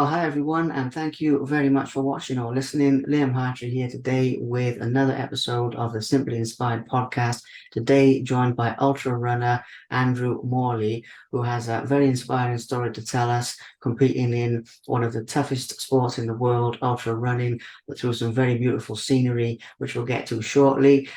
Well, hi everyone, and thank you very much for watching or listening. Liam Hartree here today with another episode of the Simply Inspired podcast. Today, joined by ultra runner Andrew Morley, who has a very inspiring story to tell us, competing in one of the toughest sports in the world, ultra running, but through some very beautiful scenery, which we'll get to shortly.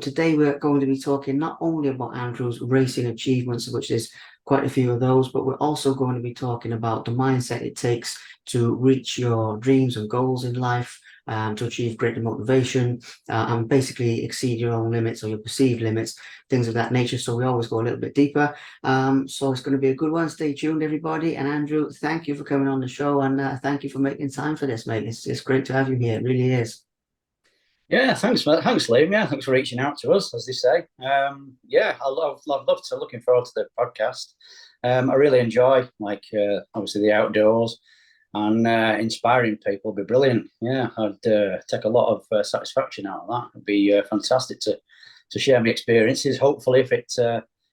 Today, we're going to be talking not only about Andrew's racing achievements, which is quite a few of those, but we're also going to be talking about the mindset it takes to reach your dreams and goals in life, to achieve greater motivation, and basically exceed your own limits or your perceived limits, things of that nature. So we always go a little bit deeper. So it's going to be a good one. Stay tuned, everybody. And Andrew, thank you for coming on the show, and thank you for making time for this, mate. It's great to have you here. It really is. Yeah, thanks, mate. Thanks, Liam. Yeah, thanks for reaching out to us, as they say. Yeah, love to. Looking forward to the podcast. I really enjoy, obviously the outdoors and inspiring people would be brilliant. Yeah, I'd take a lot of satisfaction out of that. It'd be fantastic to share my experiences. Hopefully, if it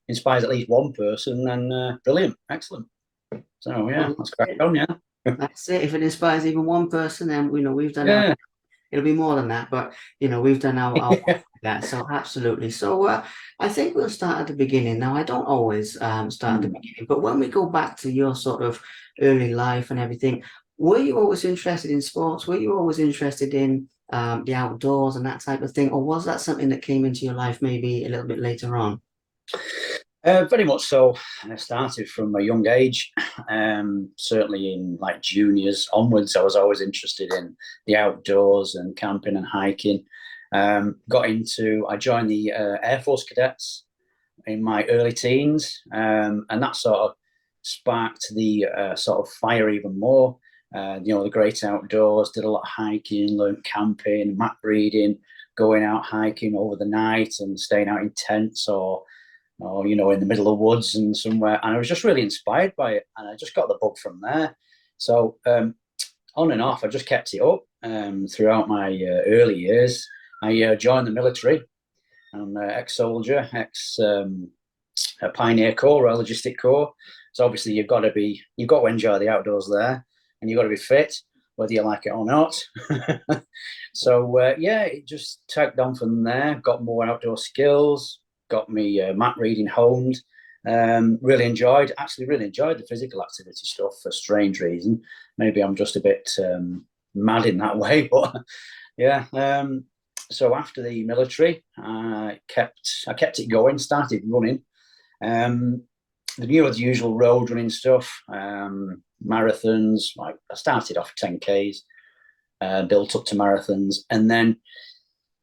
inspires at least one person, then brilliant, excellent. So yeah, Well, let's crack on. Yeah, that's it. If it inspires even one person, then we've done our. yeah, It'll be more than that, but we've done our part with that. So absolutely. So I think we'll start at the beginning. Now, I don't always start at the beginning, but when we go back to your sort of early life and everything, were you always interested in sports? Were you always interested in the outdoors and that type of thing, or was that something that came into your life maybe a little bit later on? Very much so. I started from a young age. Certainly in like juniors onwards, I was always interested in the outdoors and camping and hiking. I joined the Air Force Cadets in my early teens, and that sort of sparked the sort of fire even more. The great outdoors, did a lot of hiking, learned camping, map reading, going out hiking over the night and staying out in tents or in the middle of the woods and somewhere. And I was just really inspired by it, and I just got the bug from there. So on and off, I just kept it up throughout my early years. I joined the military. I'm ex-soldier, Pioneer Corps, Royal Logistic Corps. So obviously you've got to enjoy the outdoors there, and you've got to be fit, whether you like it or not. So yeah, it just tagged on from there. Got more outdoor skills, got me map reading honed. Really enjoyed the physical activity stuff for a strange reason. Maybe I'm just a bit mad in that way, but yeah. So after the military, I kept it going. Started running. The usual road running stuff, marathons. Like I started off 10Ks, built up to marathons, and then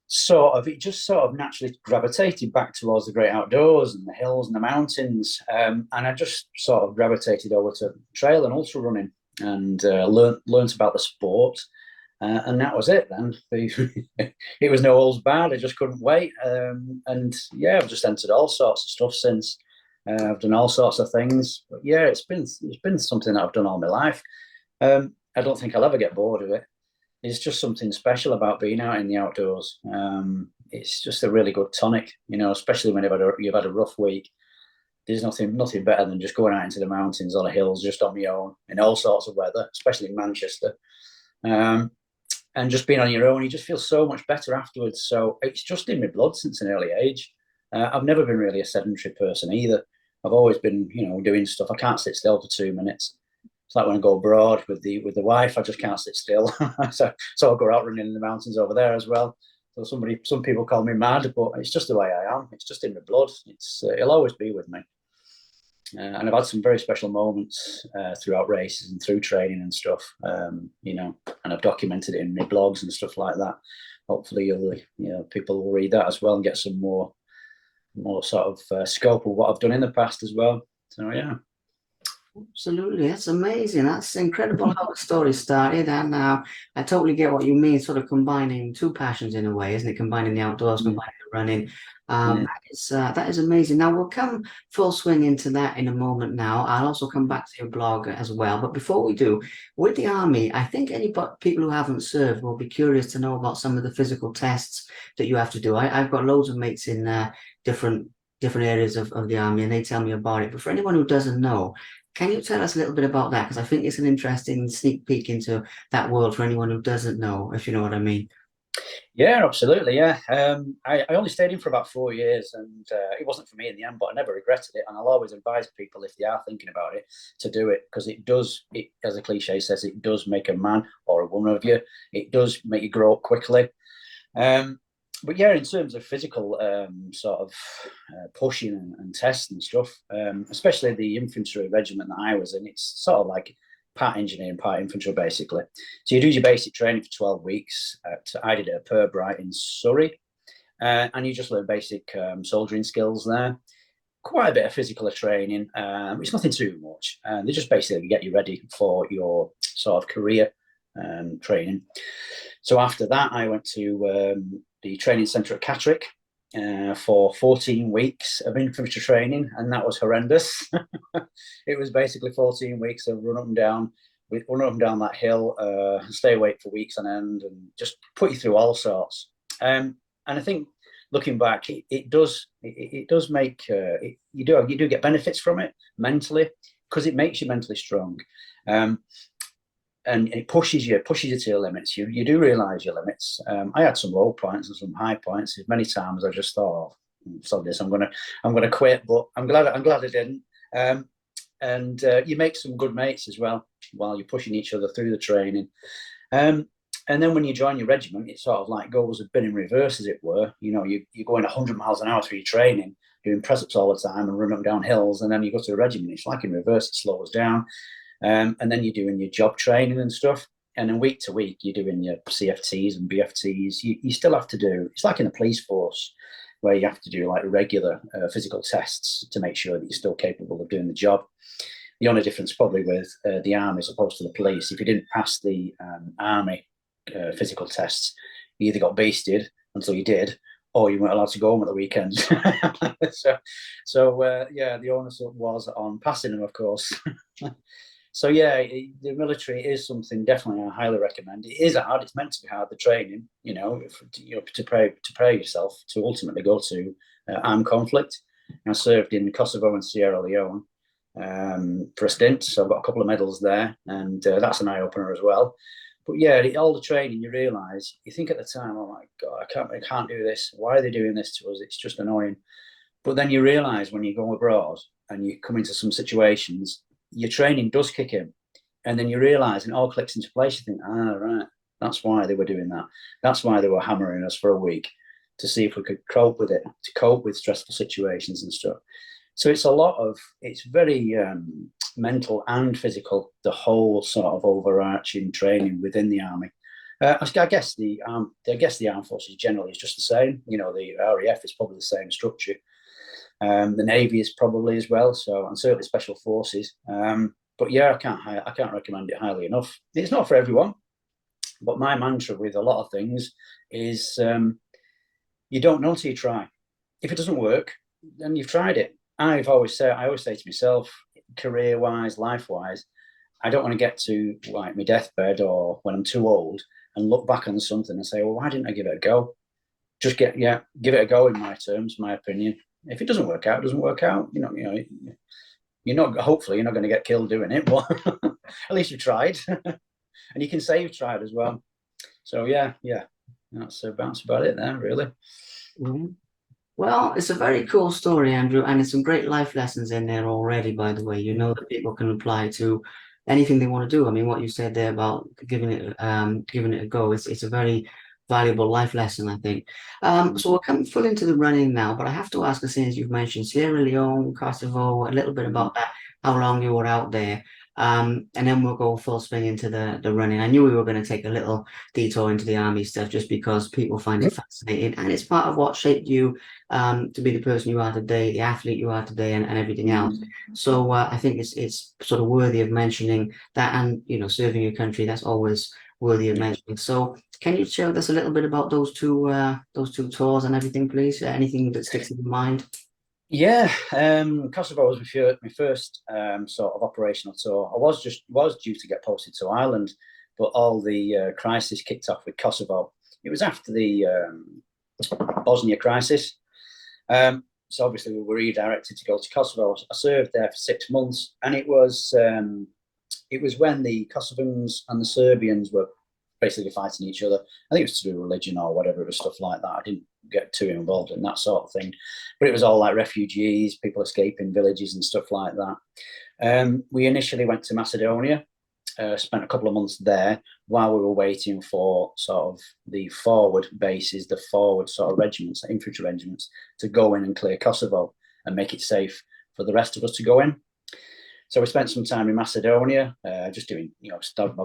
it just sort of naturally gravitated back towards the great outdoors and the hills and the mountains. And I just sort of gravitated over to trail and ultra running and learnt about the sport. And that was it then. It was no holds barred. I just couldn't wait. And yeah, I've just entered all sorts of stuff since. I've done all sorts of things. But yeah, it's been something that I've done all my life. I don't think I'll ever get bored of it. It's just something special about being out in the outdoors. It's just a really good tonic, especially when you've had a rough week. There's nothing better than just going out into the mountains or the hills just on your own in all sorts of weather, especially in Manchester. And just being on your own, you just feel so much better afterwards. So it's just in my blood since an early age. I've never been really a sedentary person either. I've always been, doing stuff. I can't sit still for 2 minutes. It's like when I go abroad with the wife, I just can't sit still. so I'll go out running in the mountains over there as well. So some people call me mad, but it's just the way I am. It's just in my blood. It'll always be with me. And I've had some very special moments throughout races and through training and stuff, and I've documented it in my blogs and stuff like that. Hopefully, people will read that as well and get some more sort of scope of what I've done in the past as well. So yeah. Absolutely, that's amazing. That's incredible how the story started, and I totally get what you mean. Sort of combining two passions in a way, isn't it? Combining the outdoors, Yeah. combining the running. Yeah. That is amazing. Now we'll come full swing into that in a moment. Now I'll also come back to your blog as well. But before we do, with the army, I think any people who haven't served will be curious to know about some of the physical tests that you have to do. I've got loads of mates in different areas of the army, and they tell me about it. But for anyone who doesn't know, Can you tell us a little bit about that? Because I think it's an interesting sneak peek into that world for anyone who doesn't know, if you know what I mean. Yeah, absolutely. Yeah, I only stayed in for about 4 years, and it wasn't for me in the end, but I never regretted it. And I'll always advise people if they are thinking about it to do it because it does. It, as the cliche says, it does make a man or a woman of you. It does make you grow up quickly. Um, but yeah, in terms of physical sort of pushing and tests and stuff, especially the infantry regiment that I was in, it's sort of like part engineering, part infantry, basically. So you do your basic training for 12 weeks. I did it at Purbright in Surrey, and you just learn basic soldiering skills there. Quite a bit of physical training. It's nothing too much. They just basically get you ready for your sort of career training. So after that, I went to the training centre at Catterick for 14 weeks of infantry training, and that was horrendous. It was basically 14 weeks of run up and down that hill, stay awake for weeks on end, and just put you through all sorts. And I think looking back, it does make you do get benefits from it mentally because it makes you mentally strong. And it pushes you to your limits. You do realise your limits. I had some low points and some high points. Many times I just thought, "So this, I'm gonna quit." But I'm glad I didn't. And you make some good mates as well while you're pushing each other through the training. And then when you join your regiment, it sort of like goes a bit in reverse, as it were. You know, you're going 100 miles an hour through your training, doing press ups all the time and running up down hills, and then you go to the regiment. It's like in reverse; it slows down. And then you're doing your job training and stuff. And then week to week, you're doing your CFTs and BFTs. You still have to do, it's like in the police force where you have to do like regular physical tests to make sure that you're still capable of doing the job. The only difference probably with the army as opposed to the police, if you didn't pass the army physical tests, you either got basted until you did, or you weren't allowed to go home at the weekend. Yeah, the onus was on passing them, of course. So yeah, the military is something definitely I highly recommend. It is hard; it's meant to be hard. The training, to prepare yourself to ultimately go to armed conflict. I served in Kosovo and Sierra Leone for a stint, so I've got a couple of medals there, and that's an eye opener as well. But yeah, all the training, you realise, you think at the time, oh my god, I can't do this. Why are they doing this to us? It's just annoying. But then you realise when you go abroad and you come into some situations, your training does kick in. And then you realise and it all clicks into place. You think, right, that's why they were doing that. That's why they were hammering us for a week to see if we could cope with it, to cope with stressful situations and stuff. So it's very mental and physical, the whole sort of overarching training within the army. I guess the armed forces generally is just the same. You know, the RAF is probably the same structure. The Navy is probably as well, so and certainly Special Forces. But yeah, I can't recommend it highly enough. It's not for everyone, but my mantra with a lot of things is you don't know till you try. If it doesn't work, then you've tried it. I always say to myself, career wise, life wise, I don't want to get to like my deathbed or when I'm too old and look back on something and say, well, why didn't I give it a go? Just give it a go in my terms, my opinion. If it doesn't work out, it doesn't work out. You're not. Hopefully, you're not going to get killed doing it, but at least you tried, and you can say you've tried as well. So yeah, that's about it there, really. Mhm. Well, it's a very cool story, Andrew, and it's some great life lessons in there already, by the way. You know that people can apply to anything they want to do. I mean, what you said there about giving it a go, it's a very valuable life lesson, I think. So we're coming full into the running now, but I have to ask, since you've mentioned Sierra Leone, Kosovo, a little bit about that, how long you were out there. And then we'll go full swing into the running. I knew we were going to take a little detour into the army stuff just because people find it fascinating, and it's part of what shaped you to be the person you are today, the athlete you are today, and everything else. So I think it's sort of worthy of mentioning that, and serving your country, that's always worthy of mentioning. So can you share with us a little bit about those two tours and everything, please? Anything that sticks in your mind? Yeah, Kosovo was my first sort of operational tour. I was due to get posted to Ireland, but all the crisis kicked off with Kosovo. It was after the Bosnia crisis. So obviously we were redirected to go to Kosovo. I served there for 6 months, and it was when the Kosovans and the Serbians were basically fighting each other. I think it was to do with religion or whatever. It was stuff like that. I didn't get too involved in that sort of thing, but it was all like refugees, people escaping villages and stuff like that. We initially went to Macedonia, spent a couple of months there while we were waiting for sort of the forward bases, the forward sort of regiments, infantry regiments, to go in and clear Kosovo and make it safe for the rest of us to go in. So we spent some time in Macedonia, just doing,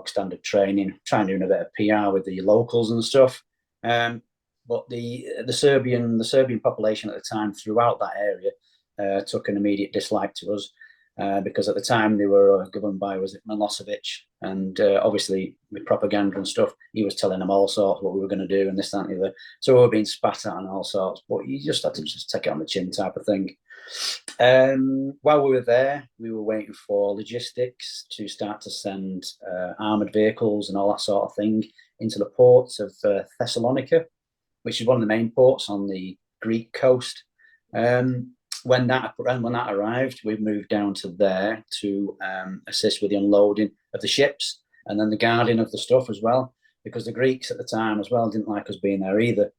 standard training, trying doing a bit of PR with the locals and stuff. But the Serbian population at the time throughout that area took an immediate dislike to us, because at the time they were governed by, was it Milosevic, and obviously with propaganda and stuff, he was telling them all sorts what we were going to do and this, that, and the other. So we were being spat at and all sorts, but you just had to just take it on the chin type of thing. While we were there, we were waiting for logistics to start to send armoured vehicles and all that sort of thing into the ports of Thessalonica, which is one of the main ports on the Greek coast. When that arrived, we moved down to there to assist with the unloading of the ships and then the guarding of the stuff as well, because the Greeks at the time as well didn't like us being there either.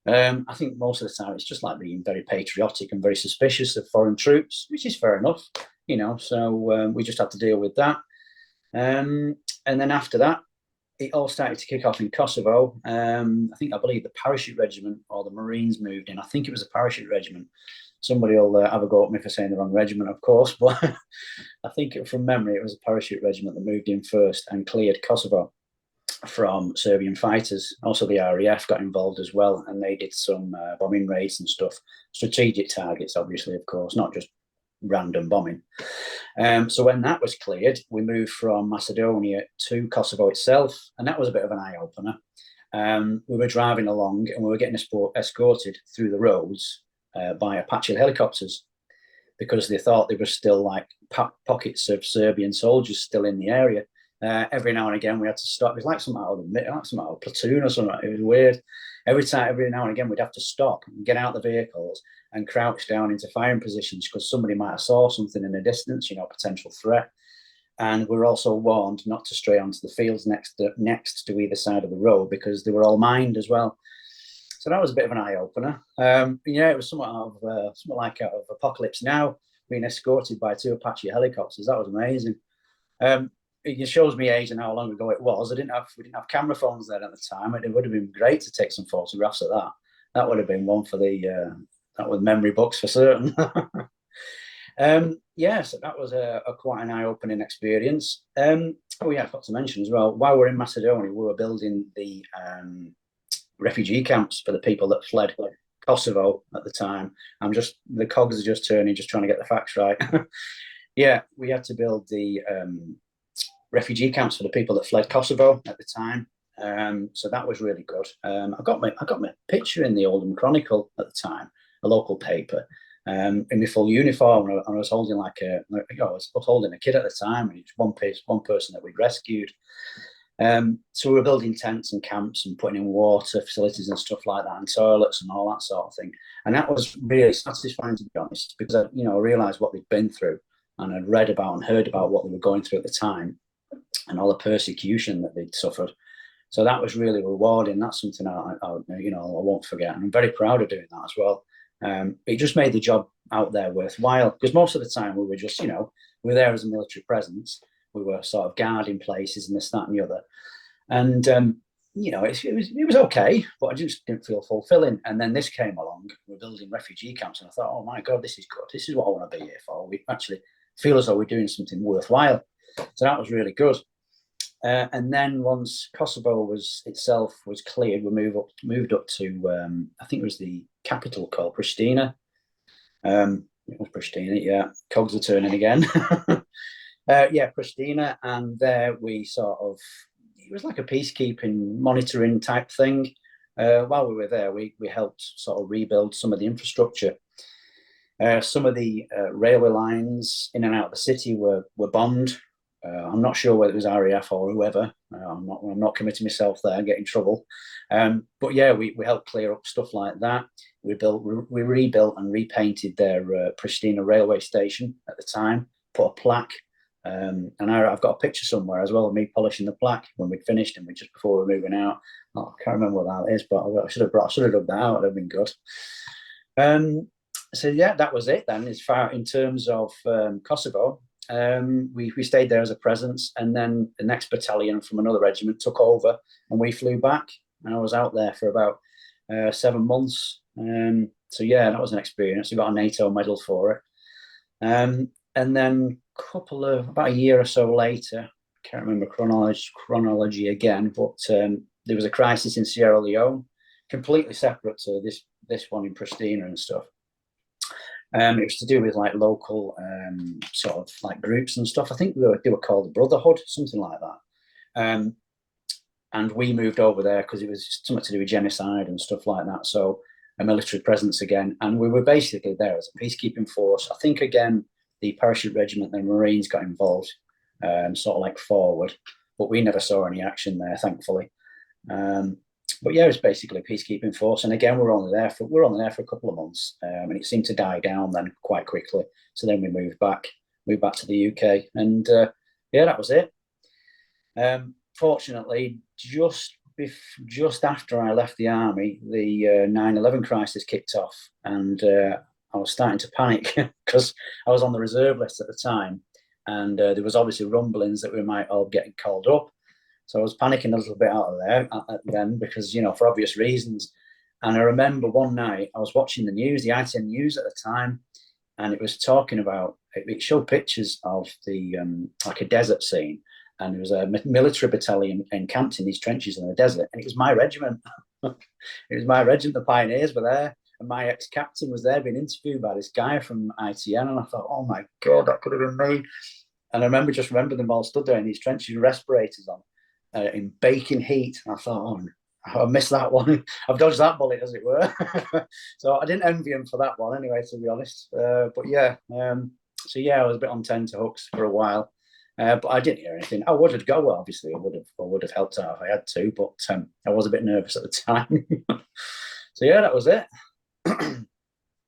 I think most of the time it's just like being very patriotic and very suspicious of foreign troops, which is fair enough, so we just had to deal with that. And then after that, it all started to kick off in Kosovo. I believe the parachute regiment or the Marines moved in. I think it was a parachute regiment. Somebody will have a go at me for saying the wrong regiment, of course, but I think from memory it was a parachute regiment that moved in first and cleared Kosovo from Serbian fighters. Also the RAF got involved as well, and they did some bombing raids and stuff. Strategic targets, obviously, of course, not just random bombing. So when that was cleared, we moved from Macedonia to Kosovo itself, and that was a bit of an eye-opener. We were driving along and we were getting escorted through the roads by Apache helicopters, because they thought there were still like pockets of Serbian soldiers still in the area. Every now and again we had to stop. It was like some out of platoon or something. It was weird. Every now and again we'd have to stop and get out the vehicles and crouch down into firing positions, because somebody might have saw something in the distance, potential threat. And we were also warned not to stray onto the fields next to either side of the road, because they were all mined as well. So that was a bit of an eye opener. It was somewhat like out of Apocalypse Now, being escorted by 2 Apache helicopters. That was amazing. It shows me age and how long ago it was. We didn't have camera phones then at the time. It would have been great to take some photographs of that. That would have been one for that was memory books for certain. So that was quite an eye-opening experience. I forgot to mention as well, while we're in Macedonia, we were building the refugee camps for the people that fled Kosovo at the time. The cogs are just turning, just trying to get the facts right. We had to build the refugee camps for the people that fled Kosovo at the time. So that was really good. I got my picture in the Oldham Chronicle at the time, a local paper, in my full uniform, and I was holding I was holding a kid at the time, and it's one person that we'd rescued. So we were building tents and camps and putting in water facilities and stuff like that, and toilets and all that sort of thing. And that was really satisfying, to be honest, because I realised what they'd been through, and I'd read about and heard about what they were going through at the time, and all the persecution that they'd suffered. So that was really rewarding. That's something I won't forget, and I'm very proud of doing that as well. It just made the job out there worthwhile, because most of the time we were just, we were there as a military presence. We were sort of guarding places and this, that, and the other. And, it was okay, but I just didn't feel fulfilling. And then this came along, we're building refugee camps, and I thought, oh my God, this is good. This is what I want to be here for. We actually feel as though we're doing something worthwhile. So that was really good. And then once Kosovo itself was cleared, we moved up to, I think it was the capital called Pristina. It was Pristina, yeah. Cogs are turning again. Pristina, and there we it was like a peacekeeping monitoring type thing. While we were there, we helped sort of rebuild some of the infrastructure. Some of the railway lines in and out of the city were bombed I'm not sure whether it was RAF or whoever. I'm not committing myself there and get in trouble. But yeah, we helped clear up stuff like that. We rebuilt and repainted their Pristina railway station at the time. Put a plaque, and I've got a picture somewhere as well of me polishing the plaque when we'd finished and we just before we were moving out. Oh, I can't remember what that is, but I should have dug that out. That'd have been good. So yeah, that was it then. As far in terms of Kosovo, we stayed there as a presence, and then the next battalion from another regiment took over, and we flew back. And I was out there for about 7 months. So yeah, that was an experience. We got a NATO medal for it. And then about a year or so later, can't remember chronology again, but there was a crisis in Sierra Leone, completely separate to this one in Pristina and stuff. It was to do with like local sort of like groups and stuff. I think they were called the Brotherhood, something like that. And we moved over there because it was something to do with genocide and stuff like that. So a military presence again. And we were basically there as a peacekeeping force. I think, again, the parachute regiment, the Marines got involved, sort of like forward. But we never saw any action there, thankfully. But yeah, it was basically a peacekeeping force. And again, we were only there for a couple of months. And it seemed to die down then quite quickly. So then we moved back to the UK. And yeah, that was it. Fortunately, just after I left the army, the 9/11 crisis kicked off, and I was starting to panic because I was on the reserve list at the time, and there was obviously rumblings that we might all get called up. So I was panicking a little bit out of there then because, for obvious reasons. And I remember one night I was watching the news, the ITN news at the time, and it was talking about, it showed pictures of the like a desert scene. And there was a military battalion encamped in these trenches in the desert. And it was my regiment. It was my regiment. The pioneers were there. And my ex-captain was there being interviewed by this guy from ITN. And I thought, oh, my God, that could have been me. And I remember them all stood there in these trenches with respirators on in baking heat. And I thought, oh, I missed that one. I've dodged that bullet, as it were. So I didn't envy him for that one anyway, to be honest. But yeah, so yeah, I was a bit on tenterhooks for a while. But I didn't hear anything. I would have go, obviously. I would have helped out if I had to, but I was a bit nervous at the time. So yeah, that was it.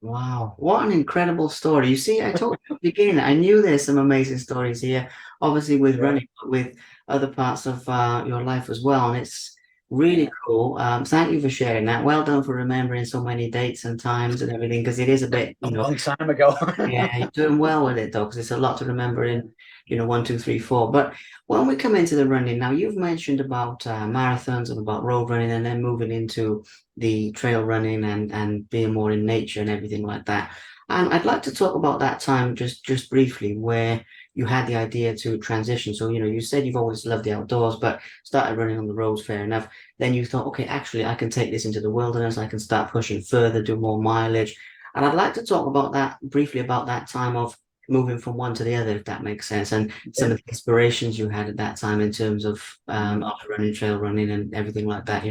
Wow, what an incredible story. You see, I told you at the beginning, I knew there's some amazing stories here, obviously with running, but with other parts of your life as well. And it's really cool. Thank you for sharing that. Well done for remembering so many dates and times and everything, because it is a bit, a long time ago. yeah, you're doing well with it though, because it's a lot to remember in, 1, 2, 3, 4. But when we come into the running now, you've mentioned about marathons and about road running, and then moving into the trail running and being more in nature and everything like that. And I'd like to talk about that time just briefly where you had the idea to transition. So, you said you've always loved the outdoors, but started running on the roads, fair enough. Then you thought, okay, actually, I can take this into the wilderness. I can start pushing further, do more mileage. And I'd like to talk about that briefly, about that time of moving from one to the other, if that makes sense, and some of the inspirations you had at that time in terms of ultra running, trail running, and everything like that.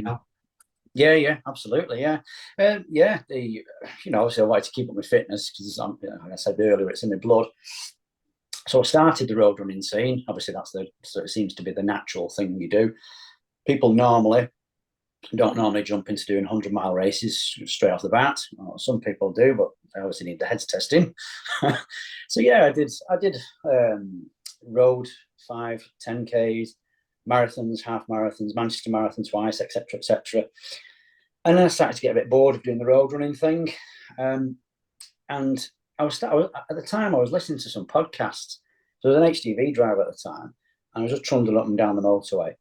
Yeah, absolutely, yeah. Yeah, obviously I like to keep up my fitness because, like I said earlier, it's in my blood. So I started the road running scene. Obviously, so it seems to be the natural thing you do. People don't normally jump into doing 100-mile races straight off the bat. Well, some people do, but they obviously need the heads testing. So yeah, I did road 5, 10Ks, marathons, half marathons, Manchester Marathon twice, etc., etc. And then I started to get a bit bored of doing the road running thing. And at the time I was listening to some podcasts. So I was an HGV driver at the time, and I was just trundling up and down the motorway.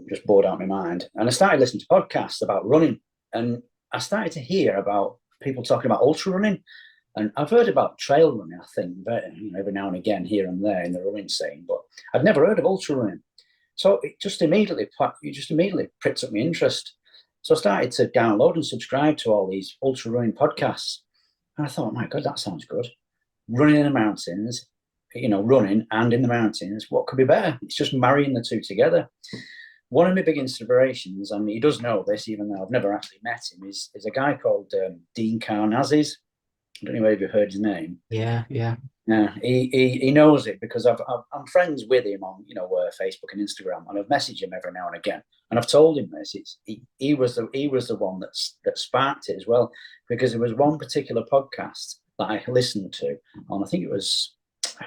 Just bored out of my mind. And I started listening to podcasts about running, and I started to hear about people talking about ultra running. And I've heard about trail running, I think, every now and again here and there in the running scene, but I'd never heard of ultra running. So it just immediately pricked up my interest. So I started to download and subscribe to all these ultra running podcasts. And I thought, my God, that sounds good. Running in the mountains, running and in the mountains, what could be better? It's just marrying the two together. One of my big inspirations, and he does know this, even though I've never actually met him, is a guy called Dean Karnazes. I don't know if you've heard his name. Yeah. Yeah, he knows it because I'm friends with him on Facebook and Instagram, and I've messaged him every now and again, and I've told him this. He was the one that sparked it as well, because there was one particular podcast that I listened to, and I think it was, I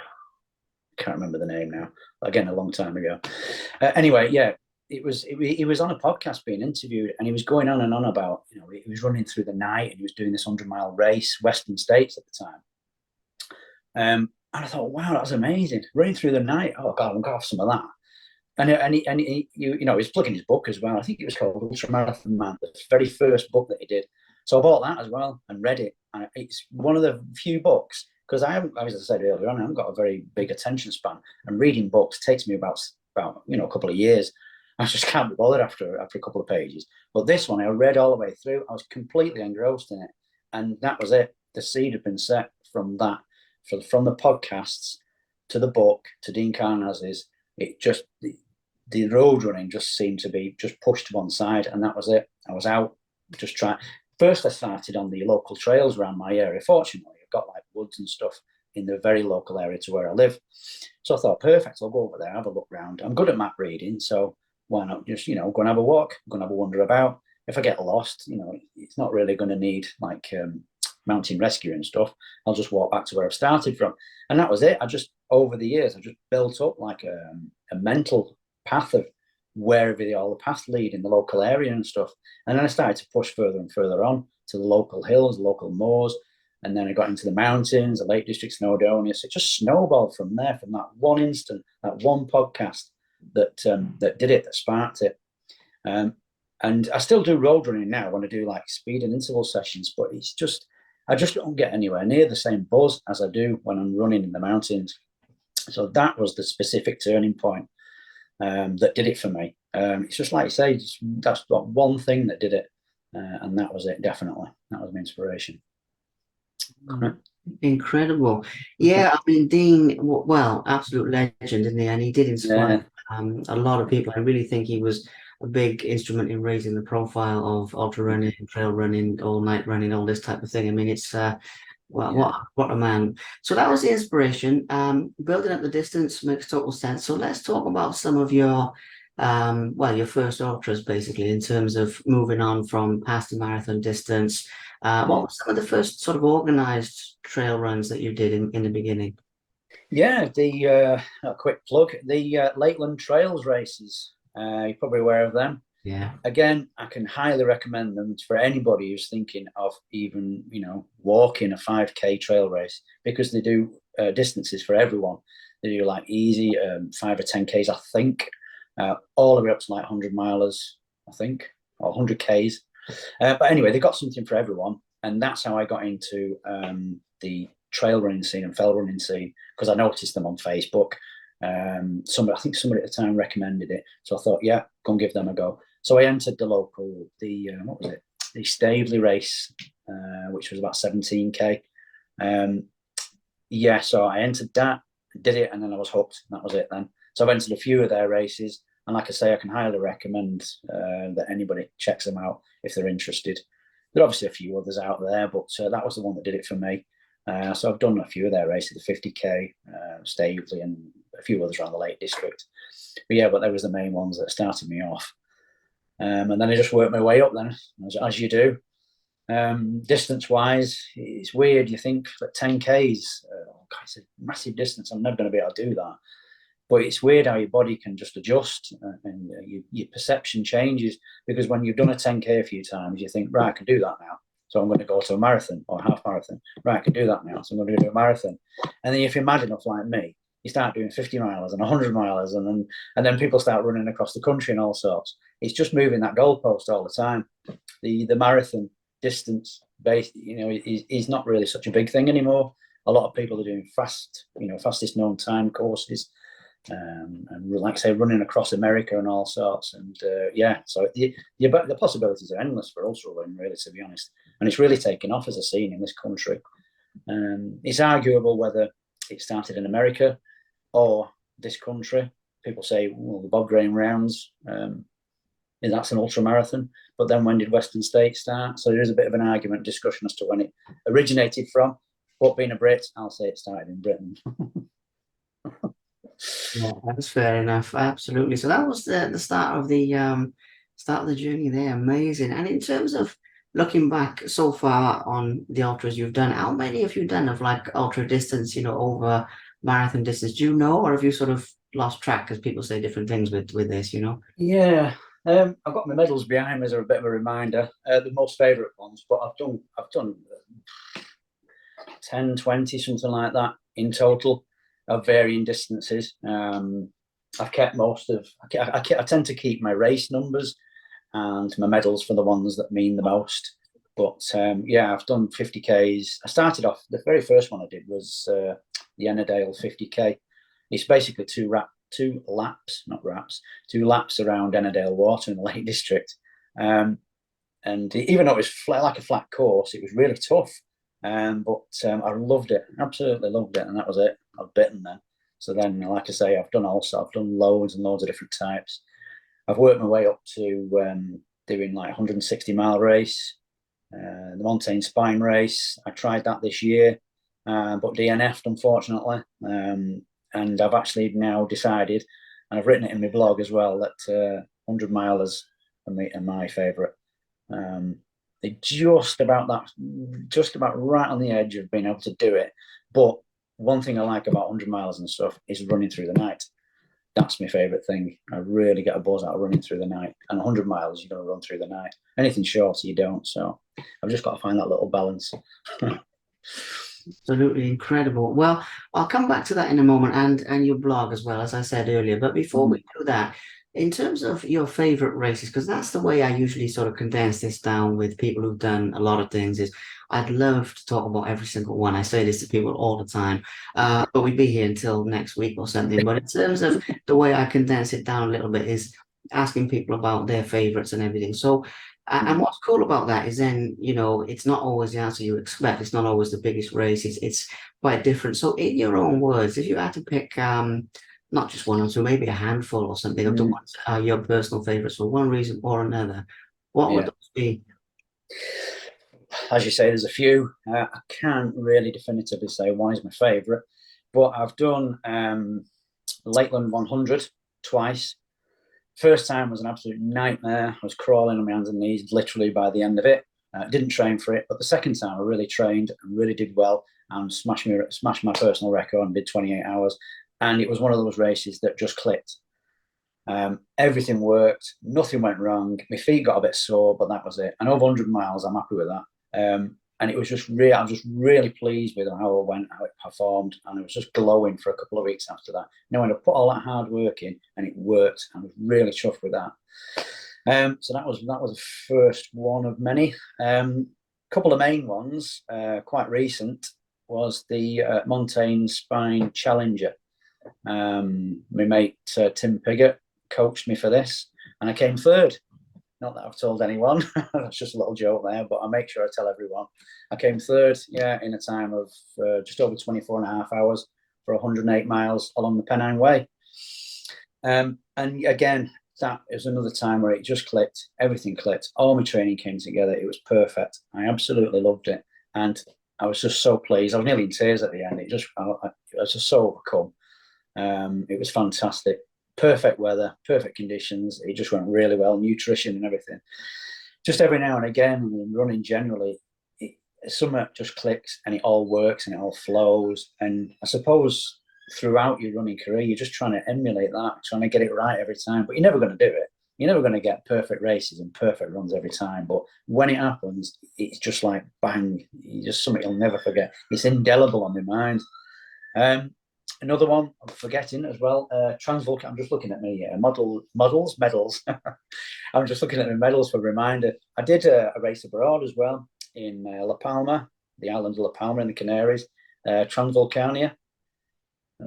can't remember the name now, again a long time ago. Anyway, yeah, he was on a podcast being interviewed, and he was going on and on about, he was running through the night and he was doing this 100-mile race, Western States at the time. And I thought, wow, that's amazing. Running through the night. Oh God, I'm gonna have some of that. He's plugging his book as well. I think it was called Ultra Marathon Man, the very first book that he did. So I bought that as well and read it. And it's one of the few books, because I haven't, as I said earlier on, I haven't got a very big attention span. And reading books takes me about a couple of years. I just can't be bothered after a couple of pages. But this one, I read all the way through. I was completely engrossed in it, and that was it. The seed had been set from that, from the podcasts to the book to Dean Carnaz's. It just the road running just seemed to be just pushed to one side, and that was it. I was out just trying. First, I started on the local trails around my area. Fortunately, I've got like woods and stuff in the very local area to where I live. So I thought, perfect, I'll go over there, have a look round. I'm good at map reading, so why not just, go and have a walk, go and have a wander about. If I get lost, it's not really going to need like mountain rescue and stuff. I'll just walk back to where I've started from. And that was it. Over the years, I just built up like a mental path of wherever all the paths lead in the local area and stuff. And then I started to push further and further on to the local hills, the local moors. And then I got into the mountains, the Lake District, Snowdonia. So it just snowballed from there, from that one instant, that one podcast that did it, that sparked it. And I still do road running now when I do like speed and interval sessions, but I just don't get anywhere near the same buzz as I do when I'm running in the mountains. So that was the specific turning point that did it for me. It's just like you say, that's one thing that did it, and that was it. Definitely, that was my inspiration. Incredible. Yeah, I mean, Dean, well, absolute legend, isn't he? And he did inspire a lot of people. I really think he was a big instrument in raising the profile of ultra running, trail running, all night running, all this type of thing. I mean, it's what a man. So that was the inspiration. Building up the distance makes total sense. So let's talk about some of your your first ultras, basically, in terms of moving on from past the marathon distance. What were some of the first sort of organized trail runs that you did in the beginning? Yeah, a quick plug, the Lakeland Trails races. You're probably aware of them. Yeah. Again, I can highly recommend them for anybody who's thinking of even, walking a 5K trail race, because they do distances for everyone. They do like easy 5 or 10Ks, I think, all the way up to like 100 milers, I think, or 100Ks. But anyway, they got something for everyone. And that's how I got into the trail running scene and fell running scene, because I noticed them on Facebook. I think somebody at the time recommended it. So I thought, yeah, go and give them a go. So I entered what was it? The Staveley race, which was about 17K. So I entered that, did it, and then I was hooked. That was it then. So I've entered a few of their races. And like I say, I can highly recommend that anybody checks them out if they're interested. There are obviously a few others out there, but that was the one that did it for me. So I've done a few of their races, the 50K, Staveley, and a few others around the Lake District. But there was the main ones that started me off. And then I just worked my way up then, as you do. Distance-wise, it's weird. You think that 10Ks, it's a massive distance. I'm never going to be able to do that. But it's weird how your body can just adjust and your perception changes, because when you've done a 10K a few times, you think, right, I can do that now. So I'm going to go to a marathon or a half marathon. Right, I can do that now. So I'm going to do a marathon. And then if you're mad enough like me, you start doing 50 miles and 100 miles, and then people start running across the country and all sorts. It's just moving that goalpost all the time. The marathon distance based, is not really such a big thing anymore. A lot of people are doing fastest known time courses. And like I say, running across America and all sorts. And so the possibilities are endless for ultra running, really, to be honest. And it's really taken off as a scene in this country. It's arguable whether it started in America or this country. People say, well, the Bob Graham Rounds, that's an ultra marathon. But then when did Western States start? So there is a bit of an argument, discussion as to when it originated from. But being a Brit, I'll say it started in Britain. Yeah, that's fair enough. Absolutely. So that was the start of the journey there. Amazing. And in terms of looking back so far on the ultras you've done, how many have you done of like ultra distance, over marathon distance? Do you know, or have you sort of lost track because people say different things with this, Yeah. I've got my medals behind me as a bit of a reminder. The most favourite ones, but I've done 10, 20, something like that in total of varying distances. I've kept most of. I tend to keep my race numbers and my medals for the ones that mean the most. But yeah, I've done 50Ks. I started off, the very first one I did was the Ennerdale 50K. It's basically two laps, not wraps, two laps around Ennerdale Water in the Lake District. And even though it was like a flat course, it was really tough. But I loved it, absolutely loved it. And that was it. I was bitten then. So then, like I say, I've done loads and loads of different types. I've worked my way up to doing like 160-mile race, the Montane Spine race. I tried that this year, but DNF'd unfortunately. And I've actually now decided, and I've written it in my blog as well, that 100 milers are my favourite. They're just about right on the edge of being able to do it. But one thing I like about 100 miles and stuff is running through the night. That's my favourite thing. I really get a buzz out of running through the night. And 100 miles, you're going to run through the night. Anything shorter, you don't. So I've just got to find that little balance. Absolutely incredible. Well, I'll come back to that in a moment and your blog as well, as I said earlier. But before we do that, in terms of your favorite races, because that's the way I usually sort of condense this down with people who've done a lot of things, is I'd love to talk about every single one. I say this to people all the time, but we'd be here until next week or something. But in terms of the way I condense it down a little bit is asking people about their favorites and everything. So and what's cool about that is then, it's not always the answer you expect. It's not always the biggest race. It's quite different. So in your own words, if you had to pick not just one or two, maybe a handful or something of the ones that are your personal favorites for one reason or another, what would Yeah. those be? As you say, there's a few. I can't really definitively say one is my favourite, but I've done Lakeland 100 twice. First time was an absolute nightmare. I was crawling on my hands and knees literally by the end of it. Didn't train for it, but the second time I really trained and really did well and smashed my personal record and did 28 hours. And it was one of those races that just clicked. Everything worked, nothing went wrong. My feet got a bit sore, but that was it. And over 100 miles, I'm happy with that. And it was just really, I was just really pleased with how it went, how it performed, and it was just glowing for a couple of weeks after that. When I put all that hard work in, and it worked, I was really chuffed with that. So that was the first one of many. Couple of main ones, quite recent, was the Montane Spine Challenger. My mate Tim Piggott coached me for this, and I came third. Not that I've told anyone. That's just a little joke there, but I make sure I tell everyone. I came third, in a time of just over 24 and a half hours for 108 miles along the Pennine Way. And again, that is another time where it just clicked. Everything clicked. All my training came together. It was perfect. I absolutely loved it. And I was just so pleased. I was nearly in tears at the end. I was just so overcome. It was fantastic. Perfect weather, perfect conditions. It just went really well. Nutrition and everything. Just every now and again, running generally, something just clicks and it all works and it all flows. And I suppose throughout your running career, you're just trying to emulate that, trying to get it right every time. But you're never going to do it. You're never going to get perfect races and perfect runs every time. But when it happens, it's just like bang. Just something you'll never forget. It's indelible on my mind. Another one I'm forgetting as well. Transvulcan. I'm just looking at my medals. I'm just looking at my medals for a reminder. I did a race abroad as well in La Palma, the island of La Palma in the Canaries, Transvulcania.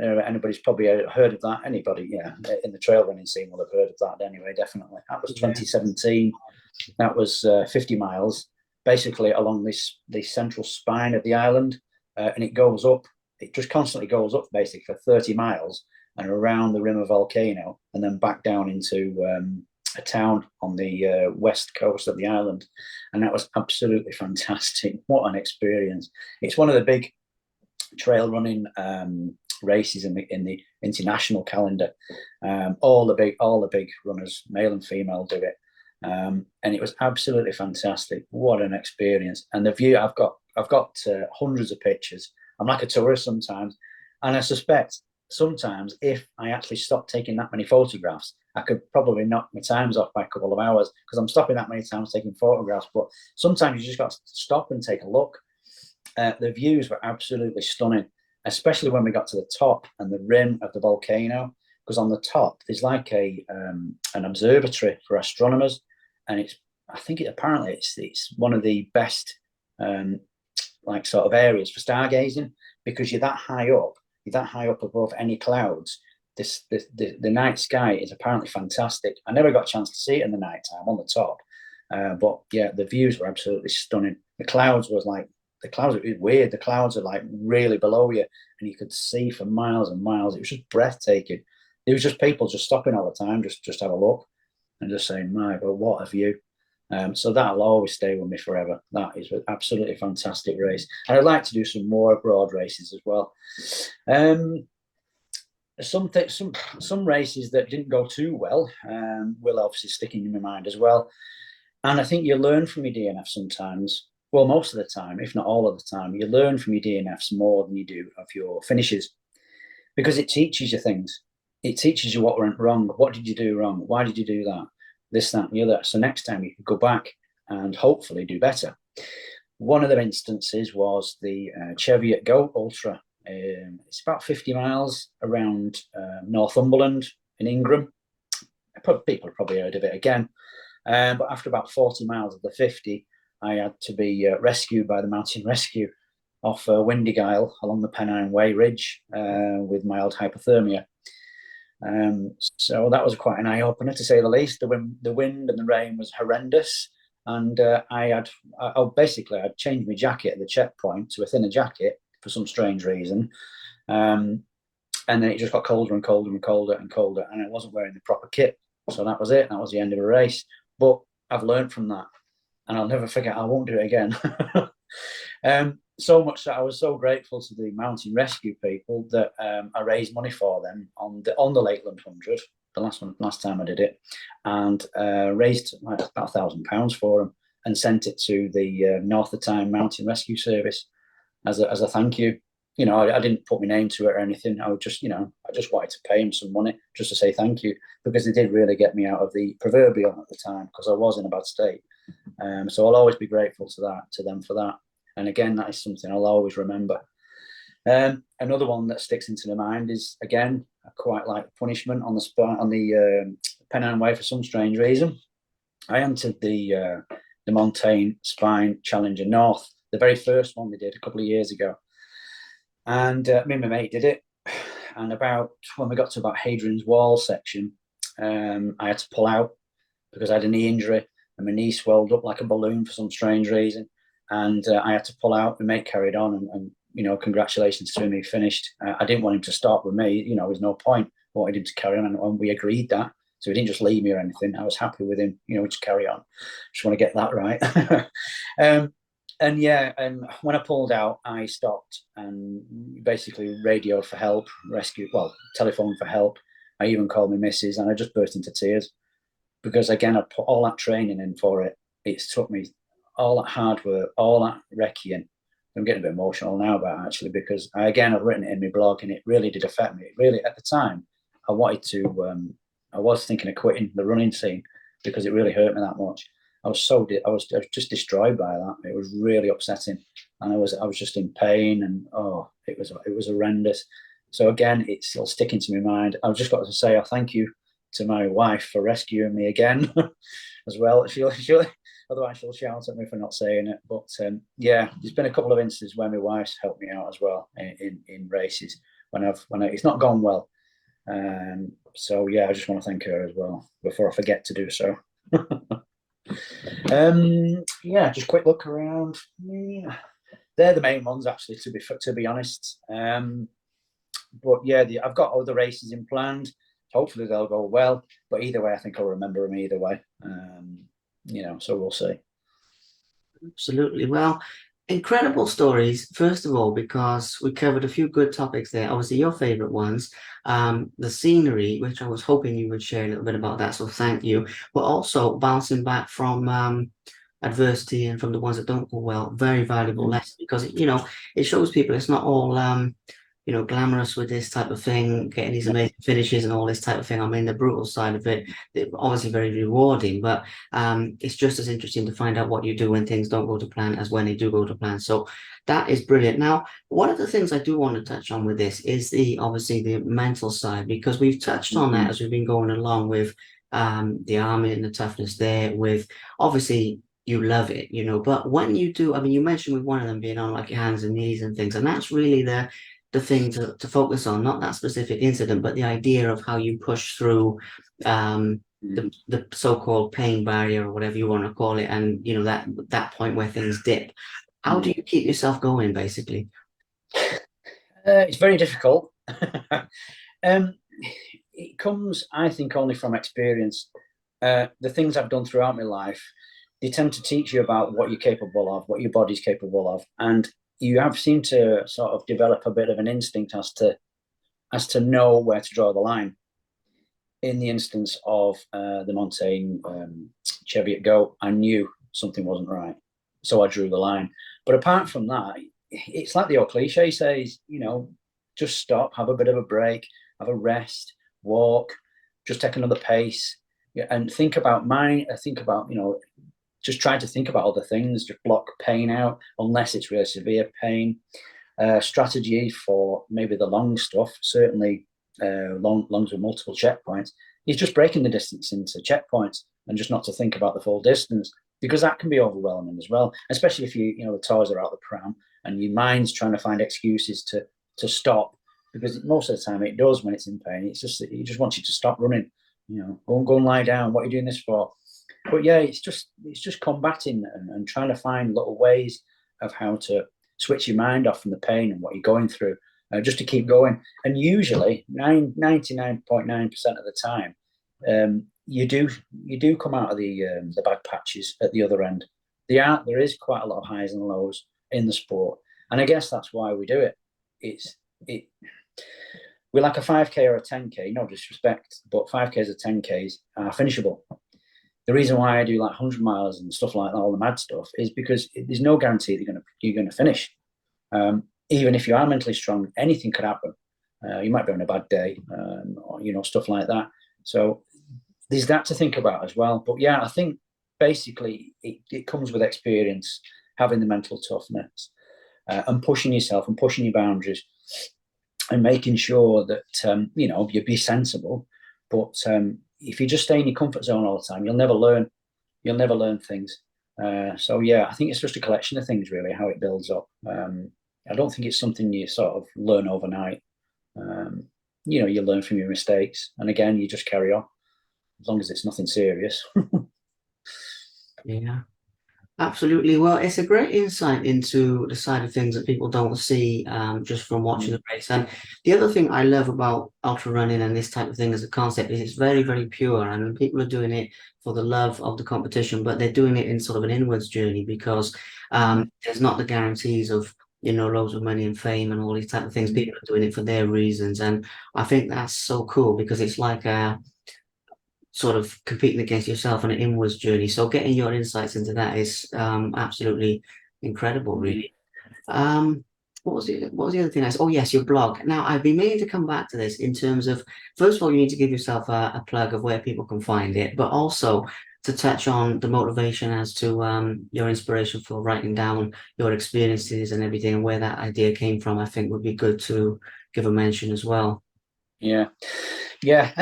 Anybody's probably heard of that. Anybody, in the trail running scene will have heard of that anyway, definitely. That was 2017. That was 50 miles, basically along this central spine of the island, and it goes up. It just constantly goes up basically for 30 miles and around the rim of a volcano and then back down into a town on the west coast of the island. And that was absolutely fantastic. What an experience. It's one of the big trail running races in the international calendar. All the big runners, male and female, do it. And it was absolutely fantastic. What an experience! And the view, I've got hundreds of pictures. I'm like a tourist sometimes, and I suspect sometimes if I actually stopped taking that many photographs, I could probably knock my times off by a couple of hours because I'm stopping that many times taking photographs. But sometimes you just got to stop and take a look. The views were absolutely stunning, especially when we got to the top and the rim of the volcano. Because on the top there's like an observatory for astronomers, and I think apparently it's one of the best like sort of areas for stargazing because you're that high up, above any clouds. The night sky is apparently fantastic. I never got a chance to see it in the night time on the top, but yeah, the views were absolutely stunning. The clouds was weird. The clouds are like really below you, and you could see for miles and miles. It was just breathtaking. There was just people just stopping all the time, just have a look, and just saying, "My God, what a view!" So that'll always stay with me forever. That is an absolutely fantastic race, and I'd like to do some more abroad races as well. Some races that didn't go too well will obviously stick in my mind as well. And I think you learn from your DNF sometimes. Well, most of the time, if not all of the time, you learn from your DNFs more than you do of your finishes because it teaches you things. It teaches you what went wrong. What did you do wrong? Why did you do that? This, that, and the other. So next time you can go back and hopefully do better. One of the instances was the Cheviot Goat Ultra. It's about 50 miles around Northumberland in Ingram. People have probably heard of it again. But after about 40 miles of the 50, I had to be rescued by the mountain rescue off Windigyle along the Pennine Way Ridge with mild hypothermia. So that was quite an eye-opener, to say the least. The wind and the rain was horrendous. And I'd changed my jacket at the checkpoint to a thinner jacket for some strange reason. And then it just got colder and colder and colder and colder, and I wasn't wearing the proper kit. So that was it. That was the end of the race. But I've learned from that, and I'll never forget. I won't do it again. So much that I was so grateful to the mountain rescue people that I raised money for them on the Lakeland 100, the last time I did it, and raised like about £1,000 for them and sent it to the North of Tyne Mountain Rescue Service as a thank you. You know, I didn't put my name to it or anything. I just wanted to pay them some money just to say thank you, because they did really get me out of the proverbial at the time, because I was in a bad state. So I'll always be grateful to them for that. And again, that is something I'll always remember. Another one that sticks into my mind is, again, I quite like punishment on the Pennine Way for some strange reason. I entered the Montaigne Spine Challenger North, the very first one they did a couple of years ago. And me and my mate did it. And when we got to about Hadrian's Wall section, I had to pull out because I had a knee injury and my knee swelled up like a balloon for some strange reason. And I had to pull out. My mate carried on, and you know, congratulations to him, he finished. I didn't want him to stop with me. You know, there was no point. I wanted him to carry on, and we agreed that. So he didn't just leave me or anything. I was happy with him, you know, to carry on. Just want to get that right. And when I pulled out, I stopped and basically radioed for help, telephoned for help. I even called my missus, and I just burst into tears because, again, I put all that training in for it. It took me all that hard work, all that recceing. I'm getting a bit emotional now about it, actually, because I've written it in my blog, and it really did affect me. It really, at the time, I was thinking of quitting the running scene because it really hurt me that much. I was just destroyed by that. It was really upsetting, and I was just in pain, and it was horrendous. So again, it's still sticking to my mind. I've just got to say, I thank you to my wife for rescuing me again, as well. Otherwise she'll shout at me for not saying it. But there's been a couple of instances where my wife's helped me out as well in races when it's not gone well. So yeah, I just want to thank her as well before I forget to do so. Just quick look around. Yeah. They're the main ones, actually, to be honest. But yeah, I've got other races in planned. Hopefully they'll go well. But either way, I think I'll remember them either way. So we'll see. Absolutely. Well, Incredible stories, first of all, because we covered a few good topics there. Obviously, your favorite ones, the scenery, which I was hoping you would share a little bit about that. So thank you. But also bouncing back from adversity and from the ones that don't go well, very valuable Mm, lesson because it shows people it's not all glamorous with this type of thing, getting these no, amazing finishes and all this type of thing. I mean, the brutal side of it, obviously very rewarding, but it's just as interesting to find out what you do when things don't go to plan as when they do go to plan. So that is brilliant. Now, one of the things I do want to touch on with this is the obviously the mental side, because we've touched on that mm, as we've been going along with the army and the toughness there, with obviously you love it, but when you do, I mean, you mentioned with one of them being on like your hands and knees and things, and that's really the thing to focus on, not that specific incident, but the idea of how you push through mm. the so-called pain barrier or whatever you want to call it, and that point where things dip. How do Mm. you keep yourself going, basically? It's very difficult. um, it comes, I think, only from experience. The things I've done throughout my life, they tend to teach you about what you're capable of, what your body's capable of, and you have seemed to sort of develop a bit of an instinct as to know where to draw the line. In the instance of the Montaigne Cheviot Goat, I knew something wasn't right, so I drew the line. But apart from that, it's like the old cliche says, just stop, have a bit of a break, have a rest, walk, just take another pace, yeah, and think about mine. Think about just try to think about other things, just block pain out unless it's really severe pain. Strategy for maybe the long stuff, certainly longs with multiple checkpoints, is just breaking the distance into checkpoints and just not to think about the full distance, because that can be overwhelming as well, especially if the toys are out the pram and your mind's trying to find excuses to stop, because most of the time it does when it's in pain. It's just that you just want you to stop running, go and lie down. What are you doing this for? But yeah, it's just combating and trying to find little ways of how to switch your mind off from the pain and what you're going through, just to keep going. And usually, 99.9% of the time, you do come out of the bad patches at the other end. There is quite a lot of highs and lows in the sport, and I guess that's why we do it. It's it. We like a 5K or a 10K, no disrespect, but 5Ks or 10Ks are finishable. The reason why I do like 100 miles and stuff like that, all the mad stuff, is because there's no guarantee that you're gonna finish. Even if you are mentally strong, anything could happen. You might be on a bad day, or stuff like that. So there's that to think about as well. But yeah, I think basically it comes with experience, having the mental toughness, and pushing yourself and pushing your boundaries, and making sure that you be sensible. But if you just stay in your comfort zone all the time, you'll never learn. You'll never learn things. So yeah, I think it's just a collection of things, really, how it builds up. I don't think it's something you sort of learn overnight. Um, you learn from your mistakes, and again, you just carry on as long as it's nothing serious. Yeah. Absolutely. Well, it's a great insight into the side of things that people don't see just from watching the Mm, race. And the other thing I love about ultra running and this type of thing as a concept is it's very, very pure. I mean, people are doing it for the love of the competition, but they're doing it in sort of an inwards journey because mm, there's not the guarantees of, loads of money and fame and all these type of things. mm, People are doing it for their reasons. And I think that's so cool because it's like sort of competing against yourself on an inwards journey. So getting your insights into that is absolutely incredible, mm. really. What was the other thing I said? Oh yes, your blog. Now I've been meaning to come back to this in terms of first of all, you need to give yourself a plug of where people can find it, but also to touch on the motivation as to your inspiration for writing down your experiences and everything and where that idea came from. I think would be good to give a mention as well. Yeah, yeah.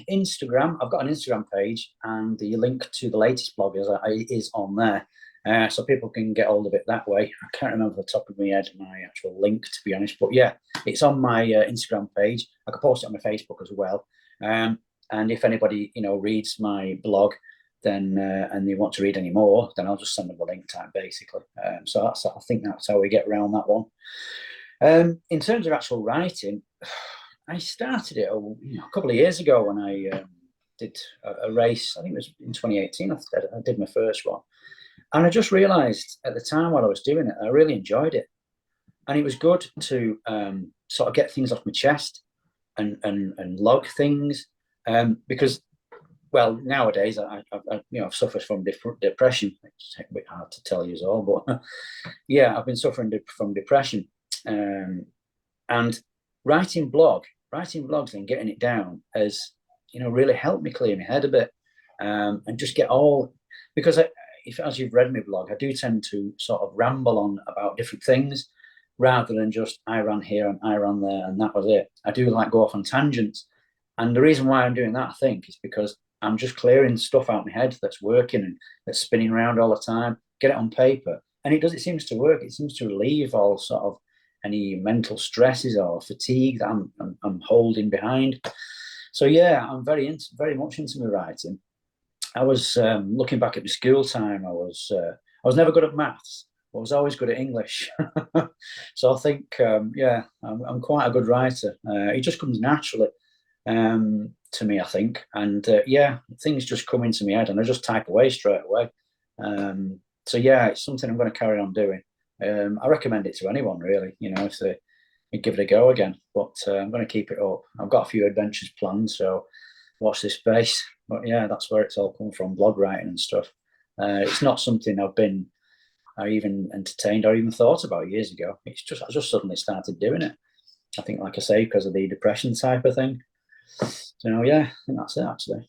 Instagram. I've got an Instagram page, and the link to the latest blog is on there, so people can get hold of it that way. I can't remember the top of my head my actual link, to be honest, but yeah, it's on my Instagram page. I could post it on my Facebook as well. And if anybody reads my blog, then and they want to read any more, then I'll just send them the link to it, basically. So I think that's how we get around that one. In terms of actual writing, I started it a couple of years ago when I did a race. I think it was in 2018. I did my first one, And I just realised at the time while I was doing it, I really enjoyed it, and it was good to sort of get things off my chest and log things, because well, nowadays I've suffered from depression. It's a bit hard to tell you all, but yeah, I've been suffering from depression, and writing blogs and getting it down has really helped me clear my head a bit, and just get all, because if, as you've read my blog, I do tend to sort of ramble on about different things rather than just I ran here and I ran there and that was it. I do like go off on tangents, and the reason why I'm doing that, I think, is because I'm just clearing stuff out of my head that's working and that's spinning around all the time. Get it on paper, and it does. It seems to work. It seems to relieve all sort of any mental stresses or fatigue that I'm holding behind. So yeah, I'm very much into my writing. I was looking back at my school time. I was never good at maths, but I was always good at English. So I think yeah, I'm quite a good writer. It just comes naturally to me, I think. And yeah, things just come into my head, and I just type away straight away. So yeah, it's something I'm going to carry on doing. I recommend it to anyone, really. If they give it a go again. But I'm going to keep it up. I've got a few adventures planned, so watch this space. But yeah, that's where it's all come from, blog writing and stuff. It's not something I even entertained or even thought about years ago. I just suddenly started doing it. I think, like I say, because of the depression type of thing. So yeah, I think that's it actually.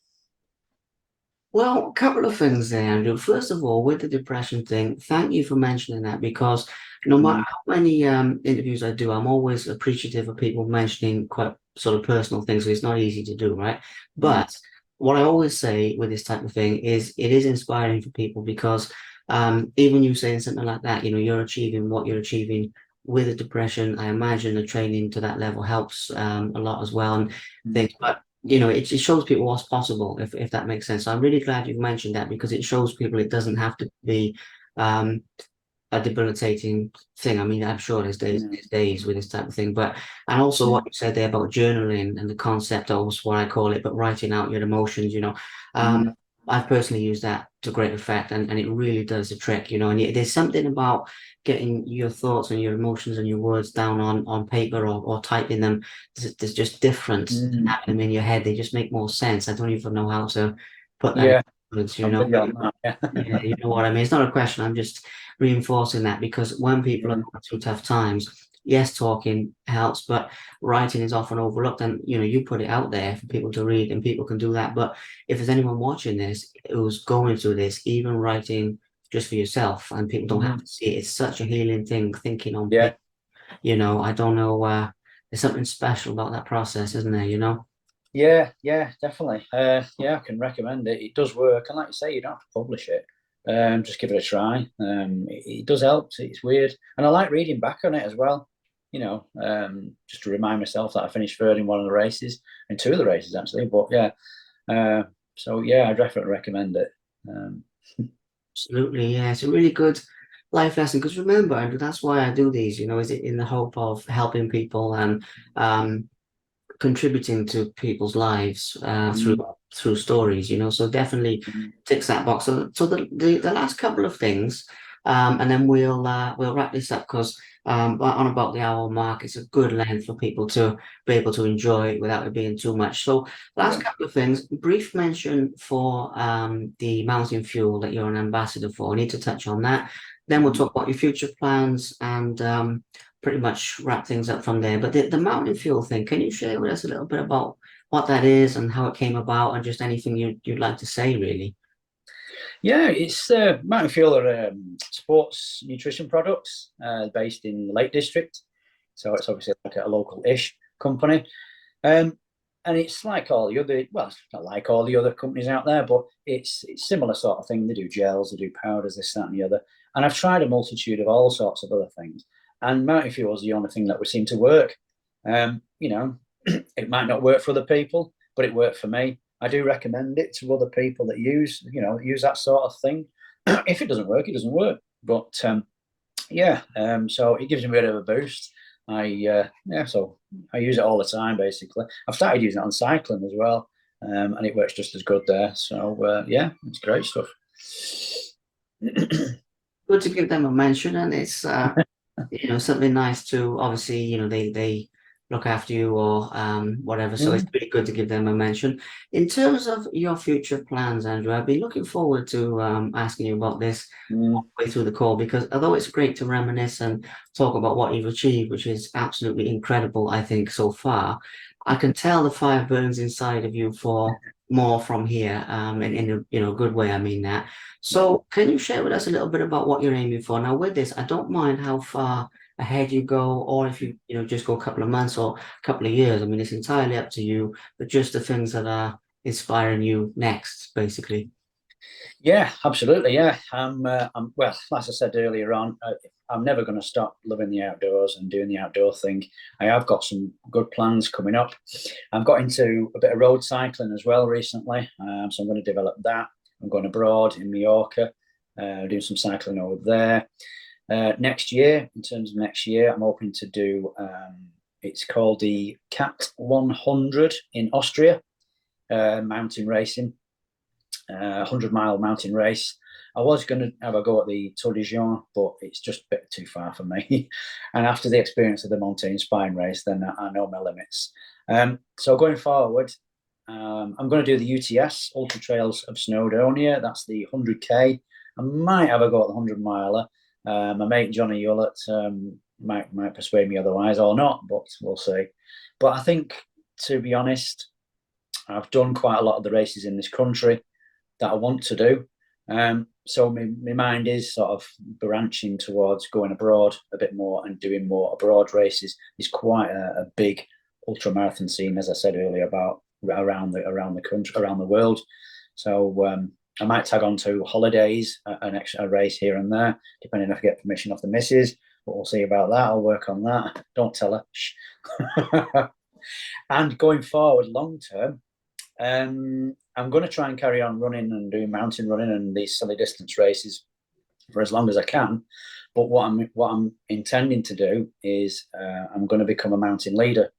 Well, a couple of things there, Andrew. First of all, with the depression thing, thank you for mentioning that because no matter Mm, how many interviews I do, I'm always appreciative of people mentioning quite sort of personal things. So it's not easy to do, right? mm, But what I always say with this type of thing is it is inspiring for people because even you saying something like that, you're achieving what you're achieving with the depression. I imagine the training to that level helps a lot as well and mm. things. But it shows people what's possible, if that makes sense. So I'm really glad you've mentioned that because it shows people it doesn't have to be um, a debilitating thing. I mean, I'm sure Yeah, there's days with this type of thing, but and also yeah. what you said there about journaling and the concept of what I call it, but writing out your emotions. Mm, I've personally used that to great effect, and it really does the trick. And there's something about getting your thoughts and your emotions and your words down on paper or typing them. There's just different mm. having them in your head. They just make more sense. I don't even know how to put that in Yeah, words. I'm with you on that. Yeah, Yeah. you know what I mean. It's not a question. I'm just reinforcing that because when people are Yeah. going through tough times, yes, talking helps, but writing is often overlooked. And you put it out there for people to read, and people can do that. But if there's anyone watching this who's going through this, even writing just for yourself, and people don't have Mhm. to see it, it's such a healing thing. Thinking on Yeah, paper, I don't know. There's something special about that process, isn't there? yeah, definitely. Yeah, I can recommend it. It does work, and like you say, you don't have to publish it. Just give it a try. It does help. It's weird, and I like reading back on it as well. Just to remind myself that I finished third in one of the races, and two of the races actually. But yeah, so yeah, I definitely recommend it. Um, Absolutely, yeah. It's a really good life lesson because remember, Andrew, that's why I do these, is it in the hope of helping people and um, contributing to people's lives mm, through stories. So definitely mm, ticks that box. So the last couple of things, and then we'll wrap this up because on about the hour mark, it's a good length for people to be able to enjoy without it being too much. So last yeah. couple of things, brief mention for the mountain fuel that you're an ambassador for. I need to touch on that. Then we'll Mhm. talk about your future plans and pretty much wrap things up from there. But the mountain fuel thing, can you share with us a little bit about what that is and how it came about and just anything you'd like to say, really? Yeah, it's Mountain Fuel are sports nutrition products based in the Lake District. So it's obviously like a local-ish company. Um, and it's like all the other, well, it's not like all the other companies out there, but it's similar sort of thing. They do gels, they do powders, this, that, and the other. And I've tried a multitude of all sorts of other things. And Mountain Fuel is the only thing that would seem to work. It might not work for other people, but it worked for me. I do recommend it to other people that use that sort of thing. If it doesn't work, it doesn't work. But yeah, so it gives me a bit of a boost. So I use it all the time. Basically, I've started using it on cycling as well, and it works just as good there. So yeah, it's great stuff. Good to give them a mention, and it's something nice to obviously, they look after you or whatever. So it's Mm, really good to give them a mention. In terms of your future plans, Andrew, I've been looking forward to asking you about this all mm. the way through the call because although it's great to reminisce and talk about what you've achieved, which is absolutely incredible, I think, so far, I can tell the fire burns inside of you for more from here, and in a good way, I mean that. So, can you share with us a little bit about what you're aiming for? Now, with this, I don't mind how far ahead you go, or if you just go a couple of months or a couple of years. I mean, it's entirely up to you, but just the things that are inspiring you next, basically. Yeah, absolutely. Yeah, I'm well. As I said earlier on, I'm never going to stop loving the outdoors and doing the outdoor thing. I have got some good plans coming up. I've got into a bit of road cycling as well recently, so I'm going to develop that. I'm going abroad in Mallorca, doing some cycling over there. Next year, in terms of next year, I'm hoping to do. It's called the Cat 100 in Austria, mountain racing. 100-mile mountain race. I was going to have a go at the Tour de Jean, but it's just a bit too far for me. And after the experience of the Montane Spine race, then I know my limits. So going forward, I'm going to do the UTS, Ultra Trails of Snowdonia. That's the 100K. I might have a go at the 100-miler. My mate Johnny Yullett might persuade me otherwise or not, but we'll see. But I think, to be honest, I've done quite a lot of the races in this country that I want to do. So my mind is sort of branching towards going abroad a bit more and doing more abroad races. There's quite a big ultra marathon scene, as I said earlier, about around the country, around the world. So I might tag on to holidays, an extra race here and there, depending if I get permission off the missus. But we'll see about that. I'll work on that. Don't tell her. And going forward, long term, I'm going to try and carry on running and doing mountain running and these silly distance races for as long as I can. But what I'm intending to do is I'm going to become a mountain leader.